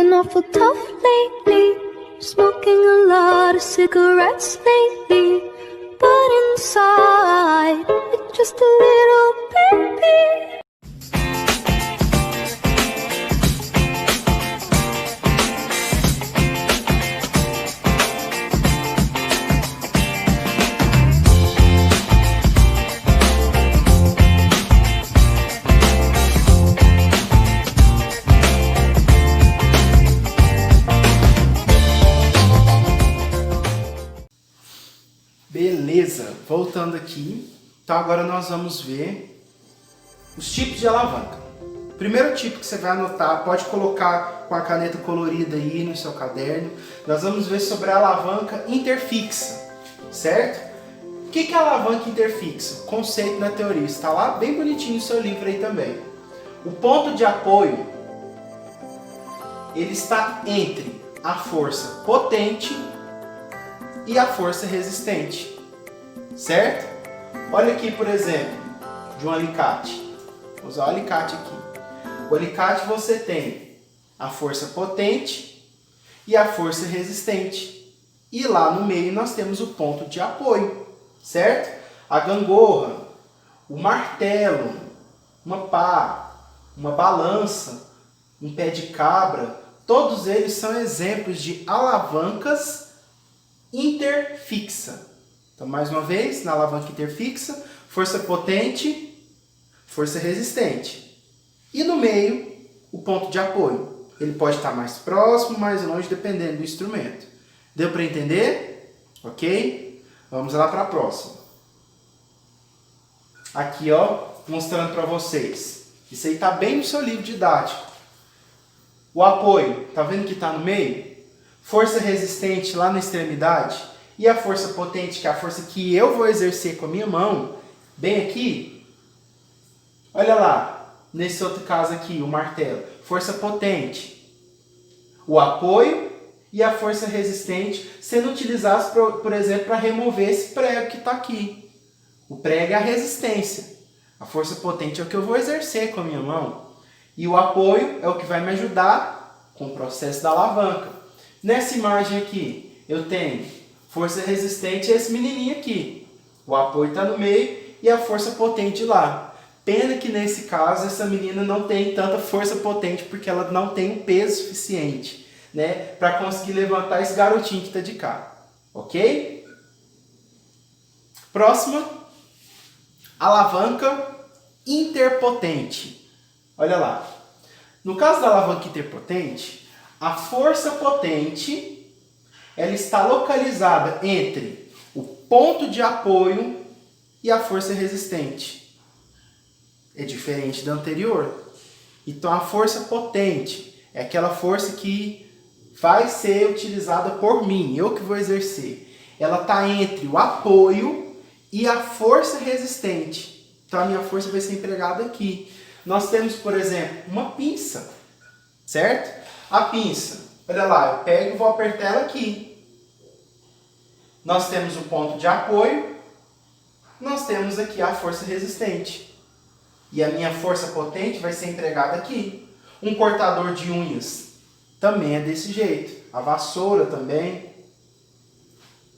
Been awful tough lately, smoking a lot of cigarettes lately, but inside, it's just a little baby. Beleza, voltando aqui, então agora nós vamos ver os tipos de alavanca. Primeiro tipo que você vai anotar, pode colocar com a caneta colorida aí no seu caderno, nós vamos ver sobre a alavanca interfixa, certo? O que é a alavanca interfixa? Conceito na teoria, está lá bem bonitinho no seu livro aí também. O ponto de apoio, ele está entre a força potente e a força resistente, certo? Olha aqui, por exemplo, de um alicate. Vou usar o alicate aqui. O alicate você tem a força potente e a força resistente. E lá no meio nós temos o ponto de apoio, certo? A gangorra, o martelo, uma pá, uma balança, um pé de cabra, todos eles são exemplos de alavancas interfixa. Então, mais uma vez, na alavanca interfixa, força potente, força resistente. E no meio, o ponto de apoio. Ele pode estar mais próximo, mais longe, dependendo do instrumento. Deu para entender? Ok? Vamos lá para a próxima. Aqui, ó, mostrando para vocês. Isso aí está bem no seu livro didático. O apoio, tá vendo que está no meio? Força resistente lá na extremidade e a força potente, que é a força que eu vou exercer com a minha mão, bem aqui. Olha lá, nesse outro caso aqui, o martelo. Força potente. O apoio e a força resistente sendo utilizados, por exemplo, para remover esse prego que está aqui. O prego é a resistência. A força potente é o que eu vou exercer com a minha mão. E o apoio é o que vai me ajudar com o processo da alavanca. Nessa imagem aqui, eu tenho força resistente e esse menininho aqui. O apoio está no meio e a força potente lá. Pena que nesse caso essa menina não tem tanta força potente porque ela não tem um peso suficiente, né, para conseguir levantar esse garotinho que está de cá. Ok? Próxima, alavanca interpotente. Olha lá. No caso da alavanca interpotente, a força potente ela está localizada entre o ponto de apoio e a força resistente. É diferente da anterior. Então a força potente é aquela força que vai ser utilizada por mim, eu que vou exercer. Ela está entre o apoio e a força resistente. Então a minha força vai ser empregada aqui. Nós temos, por exemplo, uma pinça, certo? A pinça, olha lá, eu pego e vou apertar ela aqui. Nós temos o ponto de apoio, nós temos aqui a força resistente. E a minha força potente vai ser empregada aqui. Um cortador de unhas também é desse jeito. A vassoura também.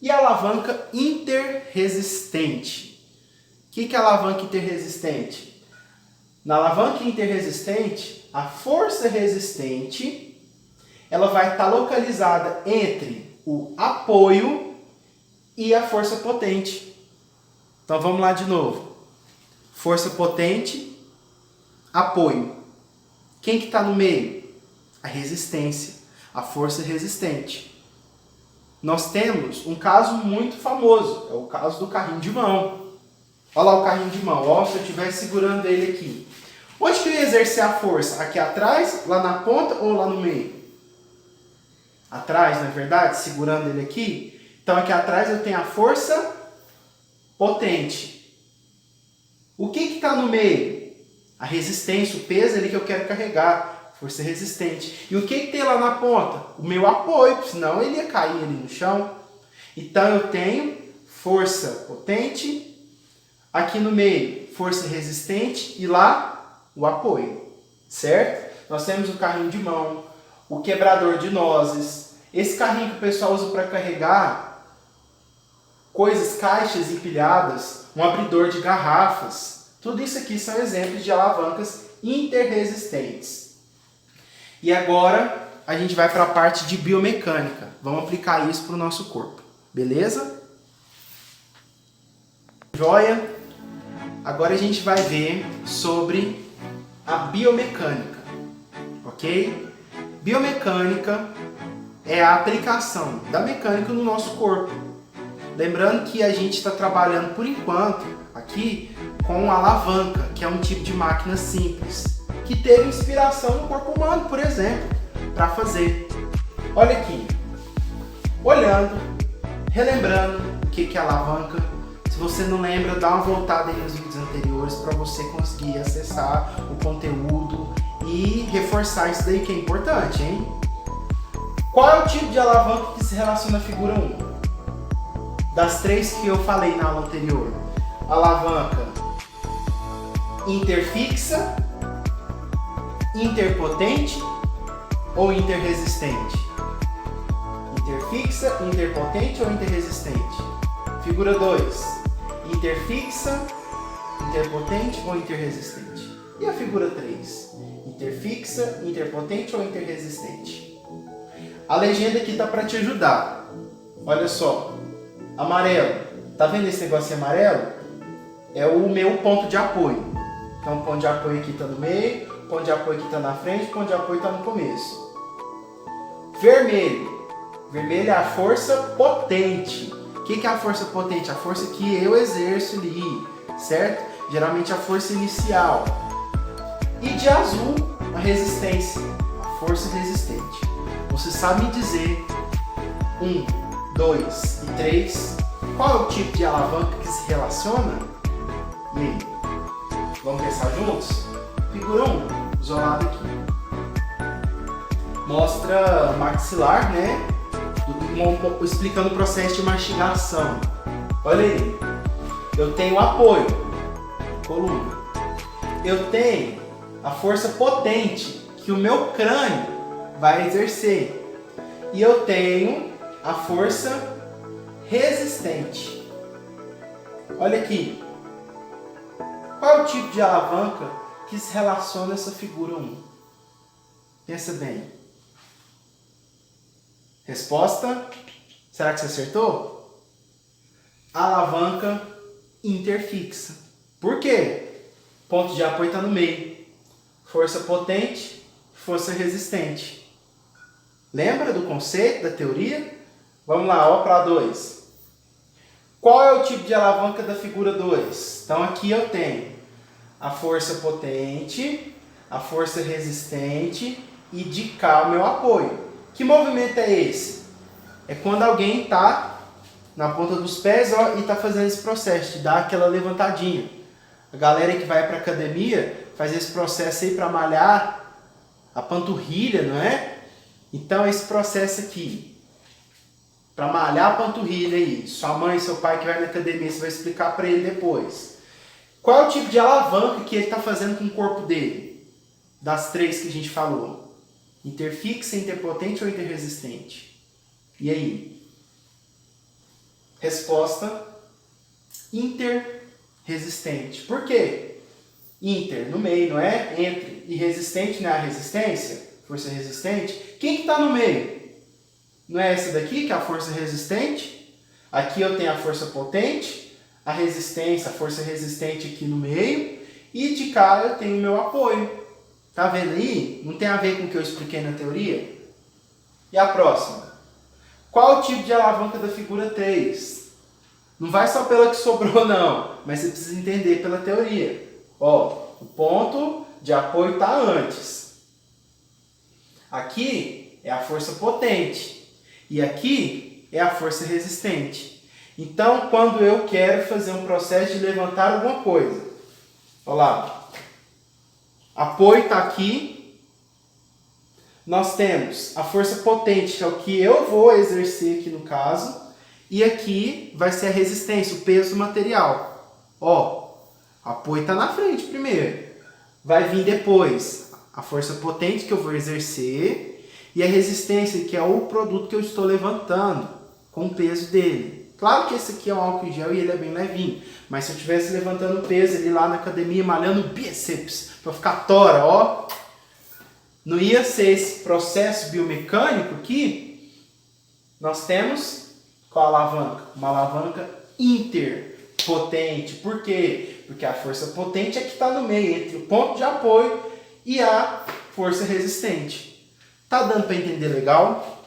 E a alavanca interresistente. O que é a alavanca interresistente? Na alavanca interresistente, a força resistente ela vai estar localizada entre o apoio e a força potente. Então vamos lá de novo. Força potente, apoio. Quem que está no meio? A resistência, a força resistente. Nós temos um caso muito famoso, é o caso do carrinho de mão. Olha lá o carrinho de mão, ó, se eu estiver segurando ele aqui. Onde que eu ia exercer a força? Aqui atrás, lá na ponta ou lá no meio? Atrás, não é verdade? Segurando ele aqui. Então aqui atrás eu tenho a força potente. O que está no meio? A resistência, o peso ali que eu quero carregar. Força resistente. E o que tem lá na ponta? O meu apoio, senão ele ia cair ali no chão. Então eu tenho força potente, aqui no meio força resistente e lá o apoio, certo? Nós temos o carrinho de mão, o quebrador de nozes, esse carrinho que o pessoal usa para carregar coisas, caixas empilhadas, um abridor de garrafas. Tudo isso aqui são exemplos de alavancas interresistentes. E agora a gente vai para a parte de biomecânica. Vamos aplicar isso para o nosso corpo. Beleza? Joia? Agora a gente vai ver sobre a biomecânica. Ok? Biomecânica é a aplicação da mecânica no nosso corpo. Lembrando que a gente está trabalhando por enquanto aqui com a alavanca, que é um tipo de máquina simples, que teve inspiração no corpo humano, por exemplo, para fazer. Olha aqui, olhando, relembrando o que é alavanca. Se você não lembra, dá uma voltada aí nos vídeos anteriores para você conseguir acessar o conteúdo e reforçar isso daí que é importante, hein? Qual é o tipo de alavanca que se relaciona à figura 1? Das três que eu falei na aula anterior. Alavanca interfixa, interpotente ou interresistente? Interfixa, interpotente ou interresistente? Figura 2. Interfixa, interpotente ou interresistente? E a figura 3? Interfixa, interpotente ou interresistente? A legenda aqui está para te ajudar. Olha só. Amarelo. Tá vendo esse negocinho amarelo? É o meu ponto de apoio. Então o ponto de apoio aqui está no meio, o ponto de apoio aqui está na frente, o ponto de apoio está no começo. Vermelho. Vermelho é a força potente. O que é a força potente? A força que eu exerço ali, certo? Geralmente a força inicial. E de azul, a resistência, a força resistente. Você sabe me dizer 1, 2 e 3, qual é o tipo de alavanca que se relaciona? E aí? Vamos pensar juntos? Figura 1, isolado aqui. Mostra maxilar, né? Explicando o processo de mastigação. Olha aí. Eu tenho apoio, coluna. Eu tenho a força potente que o meu crânio vai exercer. E eu tenho a força resistente. Olha aqui. Qual é o tipo de alavanca que se relaciona a essa figura 1? Pensa bem. Resposta? Será que você acertou? Alavanca interfixa. Por quê? Ponto de apoio está no meio. Força potente, força resistente. Lembra do conceito, da teoria? Vamos lá, ó para 2. Qual é o tipo de alavanca da figura 2? Então aqui eu tenho a força potente, a força resistente e de cá o meu apoio. Que movimento é esse? É quando alguém está na ponta dos pés, ó, e está fazendo esse processo de dar aquela levantadinha. A galera que vai para a academia faz esse processo aí para malhar a panturrilha, não é? Então esse processo aqui, para malhar a panturrilha aí, sua mãe e seu pai que vai na academia, você vai explicar para ele depois. Qual é o tipo de alavanca que ele está fazendo com o corpo dele? Das três que a gente falou. Interfixa, interpotente ou interresistente? E aí? Resposta: interresistente. Por quê? Inter no meio, não é? Entre. E resistente não é a resistência? Força resistente. Quem que está no meio? Não é essa daqui que é a força resistente? Aqui eu tenho a força potente, a resistência, a força resistente aqui no meio. E de cá eu tenho o meu apoio. Tá vendo aí? Não tem a ver com o que eu expliquei na teoria? E a próxima? Qual o tipo de alavanca da figura 3? Não vai só pela que sobrou não, mas você precisa entender pela teoria. Ó, o ponto de apoio está antes. Aqui é a força potente e aqui é a força resistente. Então, quando eu quero fazer um processo de levantar alguma coisa, olha lá. Apoio está aqui. Nós temos a força potente, que é o que eu vou exercer aqui no caso. E aqui vai ser a resistência, o peso do material. Ó, apoio está na frente primeiro. Vai vir depois a força potente que eu vou exercer. E a resistência, que é o produto que eu estou levantando com o peso dele. Claro que esse aqui é um álcool em gel e ele é bem levinho. Mas se eu estivesse levantando peso ali lá na academia, malhando bíceps, para ficar tora, ó, não ia ser esse processo biomecânico aqui. Nós temos qual alavanca? Uma alavanca interpotente. Por quê? Porque a força potente é que está no meio, entre o ponto de apoio e a força resistente. Tá dando para entender legal?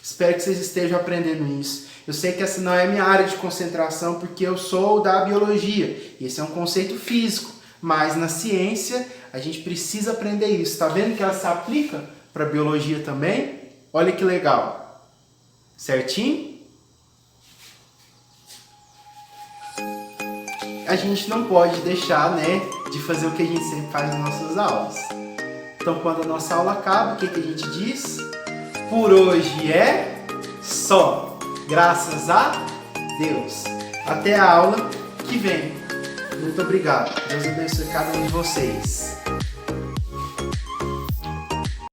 Espero que vocês estejam aprendendo isso. Eu sei que essa não é a minha área de concentração, porque eu sou da biologia. Esse é um conceito físico. Mas na ciência, a gente precisa aprender isso. Tá vendo que ela se aplica para biologia também? Olha que legal. Certinho? A gente não pode deixar, né, de fazer o que a gente sempre faz nas nossas aulas. Então, quando a nossa aula acaba, o que a gente diz? Por hoje é só. Graças a Deus. Até a aula que vem. Muito obrigado. Deus abençoe cada um de vocês.